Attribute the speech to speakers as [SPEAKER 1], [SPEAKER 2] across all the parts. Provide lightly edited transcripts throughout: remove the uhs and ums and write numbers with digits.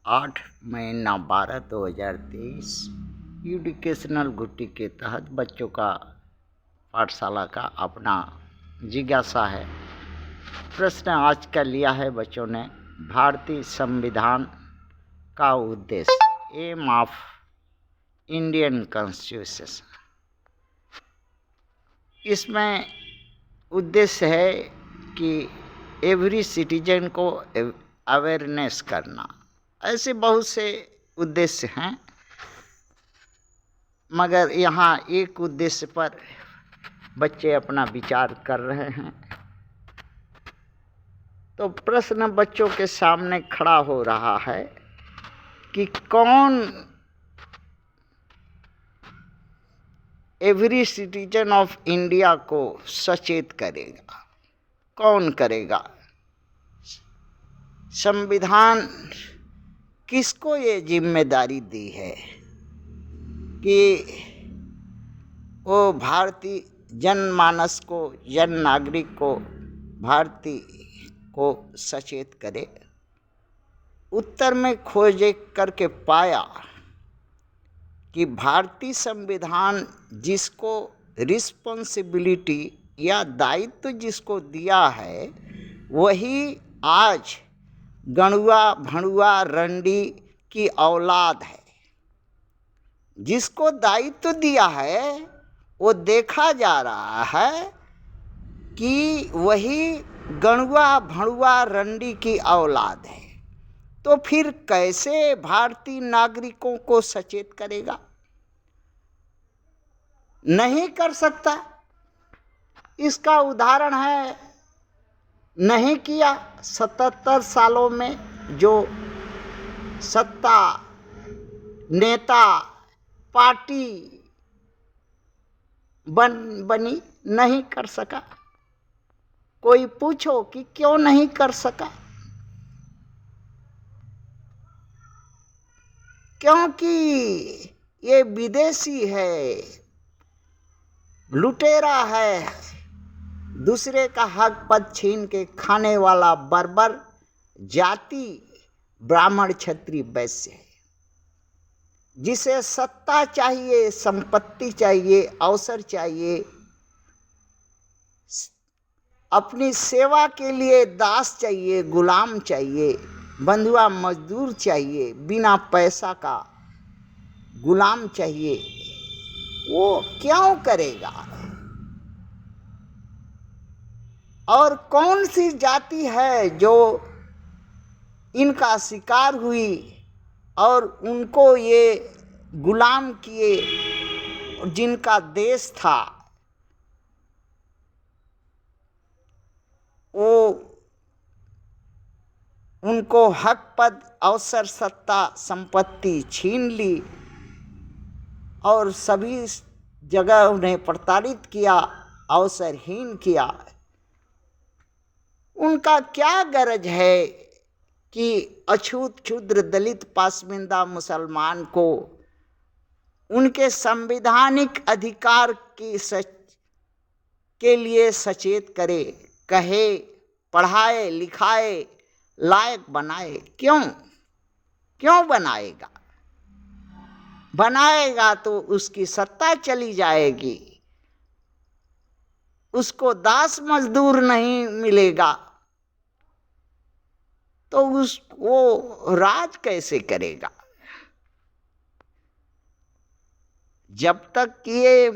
[SPEAKER 1] 8 महीना 12/2023 एजुकेशनल गुट्टी के तहत बच्चों का पाठशाला का अपना जिज्ञासा है। प्रश्न आज का लिया है बच्चों ने, भारतीय संविधान का उद्देश्य, एम ऑफ इंडियन कॉन्स्टिट्यूशन। इसमें उद्देश्य है कि एवरी सिटीजन को अवेयरनेस करना। ऐसे बहुत से उद्देश्य हैं, मगर यहाँ एक उद्देश्य पर बच्चे अपना विचार कर रहे हैं। तो प्रश्न बच्चों के सामने खड़ा हो रहा है कि कौन एवरी सिटीजन ऑफ इंडिया को सचेत करेगा, कौन करेगा। संविधान किसको ये जिम्मेदारी दी है कि वो भारतीय जनमानस को, जन नागरिक को, भारतीय को सचेत करे। उत्तर में खोज करके पाया कि भारतीय संविधान जिसको रिस्पॉन्सिबिलिटी या दायित्व जिसको दिया है, वही आज गणुआ भणुआ रंडी की औलाद है। जिसको दायित्व दिया है वो देखा जा रहा है कि वही गणुआ भणुआ रंडी की औलाद है। तो फिर कैसे भारतीय नागरिकों को सचेत करेगा? नहीं कर सकता। इसका उदाहरण है, नहीं किया। 77 सालों में जो सत्ता, नेता, पार्टी बनी, नहीं कर सका। कोई पूछो कि क्यों नहीं कर सका? क्योंकि ये विदेशी है, लुटेरा है, दूसरे का हक पद छीन के खाने वाला बर्बर जाति ब्राह्मण क्षत्रिय वैश्य है, जिसे सत्ता चाहिए, संपत्ति चाहिए, अवसर चाहिए, अपनी सेवा के लिए दास चाहिए, गुलाम चाहिए, बंधुआ मजदूर चाहिए, बिना पैसा का गुलाम चाहिए। वो क्यों करेगा? और कौन सी जाति है जो इनका शिकार हुई और उनको ये गुलाम किए, जिनका देश था वो उनको हक पद अवसर सत्ता संपत्ति छीन ली और सभी जगह उन्हें प्रताड़ित किया, अवसरहीन किया। उनका क्या गरज है कि अछूत क्षुद्र दलित पासमिंदा मुसलमान को उनके संवैधानिक अधिकार के लिए सचेत करे, कहे, पढ़ाए, लिखाए, लायक बनाए? क्यों बनाएगा? बनाएगा तो उसकी सत्ता चली जाएगी, उसको दास मजदूर नहीं मिलेगा, तो वो राज कैसे करेगा? जब तक ये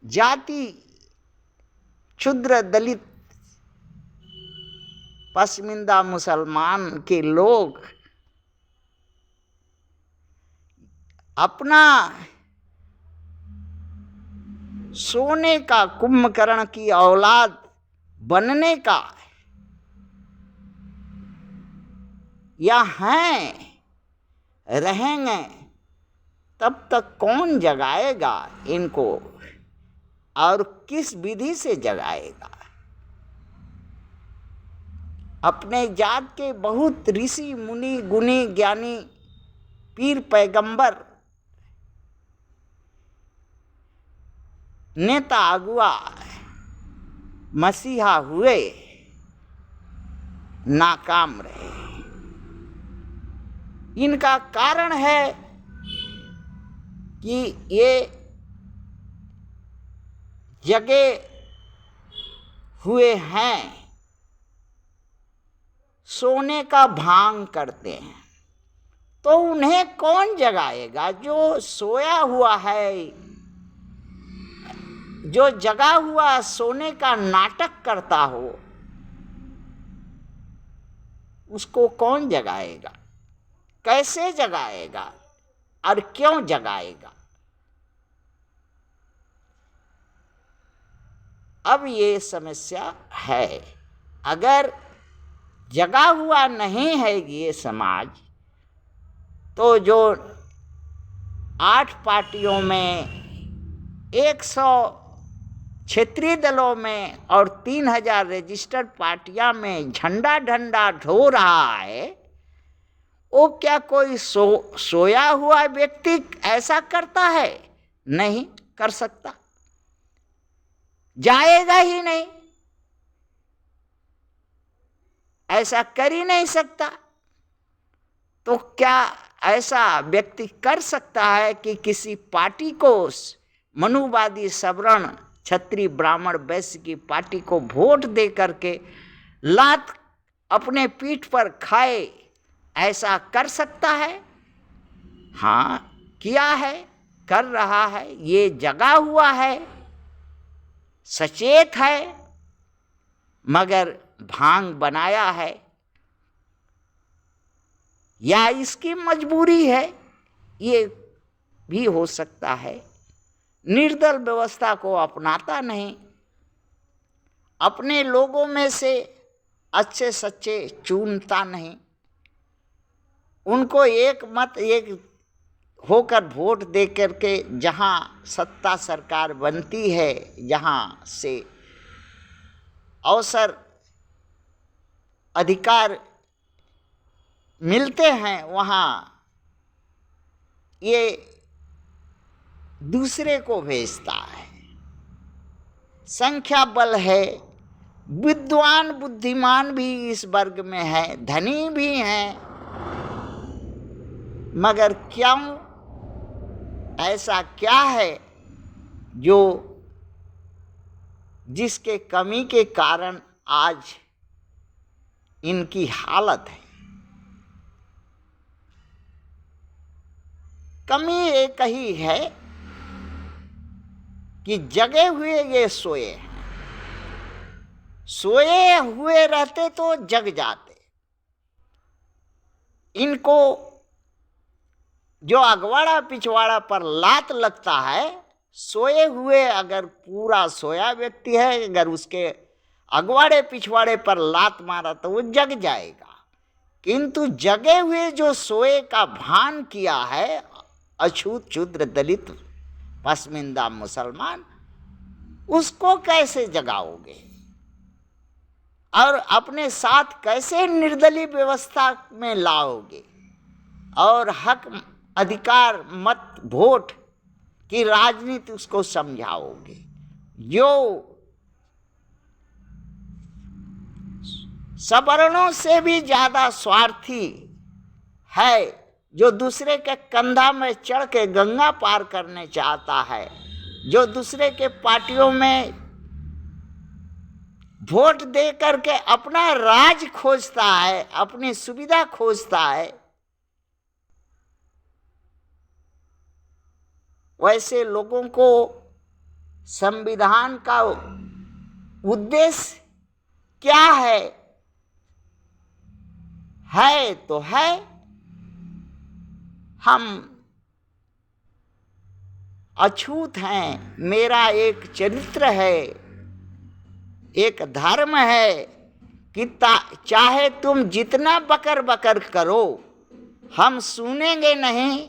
[SPEAKER 1] जाति क्षुद्र दलित पसमिंदा मुसलमान के लोग अपना सोने का कुंभकर्ण की औलाद बनने का या हैं, रहेंगे, तब तक कौन जगाएगा इनको और किस विधि से जगाएगा? अपने जात के बहुत ऋषि मुनि गुणी ज्ञानी पीर पैगंबर नेता अगुआ मसीहा हुए, नाकाम रहे। इनका कारण है कि ये जगे हुए हैं, सोने का भांग करते हैं। तो उन्हें कौन जगाएगा? जो सोया हुआ है, जो जगा हुआ सोने का नाटक करता हो, उसको कौन जगाएगा? कैसे जगाएगा और क्यों जगाएगा? अब ये समस्या है। अगर जगा हुआ नहीं है ये समाज, तो जो 8 पार्टियों में, 100 क्षेत्रीय दलों में और 3000 रजिस्टर्ड पार्टियां में झंडा ढंडा ढो रहा है, वो क्या कोई सोया हुआ व्यक्ति ऐसा करता है? नहीं कर सकता, जाएगा ही नहीं, ऐसा कर ही नहीं सकता। तो क्या ऐसा व्यक्ति कर सकता है कि किसी पार्टी को, मनुवादी, सवर्ण, क्षत्रिय, ब्राह्मण, वैश्य की पार्टी को वोट दे करके लात अपने पीठ पर खाए? ऐसा कर सकता है? हाँ, किया है, कर रहा है। ये जगा हुआ है, सचेत है, मगर भांग बनाया है, या इसकी मजबूरी है, ये भी हो सकता है। निर्दल व्यवस्था को अपनाता नहीं, अपने लोगों में से अच्छे सच्चे चुनता नहीं, उनको एक मत एक होकर वोट दे करके जहाँ सत्ता सरकार बनती है, जहाँ से अवसर अधिकार मिलते हैं, वहाँ ये दूसरे को भेजता है। संख्या बल है, विद्वान बुद्धिमान भी इस वर्ग में है, धनी भी हैं, मगर क्यों? ऐसा क्या है जो जिसके कमी के कारण आज इनकी हालत है? कमी एक ही है कि जगे हुए ये सोए हैं। सोए हुए रहते तो जग जाते। इनको जो अगवाड़ा पिछवाड़ा पर लात लगता है, सोए हुए अगर पूरा सोया व्यक्ति है, अगर उसके अगवाड़े पिछवाड़े पर लात मारा तो वो जग जाएगा। किंतु जगे हुए जो सोए का भान किया है, अछूत, शूद्र, दलित, पसमिंदा, मुसलमान, उसको कैसे जगाओगे? और अपने साथ कैसे निर्दलीय व्यवस्था में लाओगे? और हक, अधिकार, मत, वोट की राजनीति उसको समझाओगे? जो सवर्णों से भी ज्यादा स्वार्थी है, जो दूसरे के कंधा में चढ़ के गंगा पार करने चाहता है, जो दूसरे के पार्टियों में वोट दे करके अपना राज खोजता है, अपनी सुविधा खोजता है, वैसे लोगों को संविधान का उद्देश्य क्या है तो है। हम अछूत हैं, मेरा एक चरित्र है, एक धर्म है कि चाहे तुम जितना बकर बकर करो, हम सुनेंगे नहीं,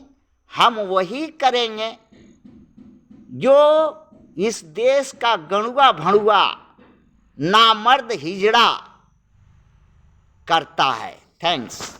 [SPEAKER 1] हम वही करेंगे जो इस देश का गणुआ भणुआ नामर्द हिजड़ा करता है। थैंक्स।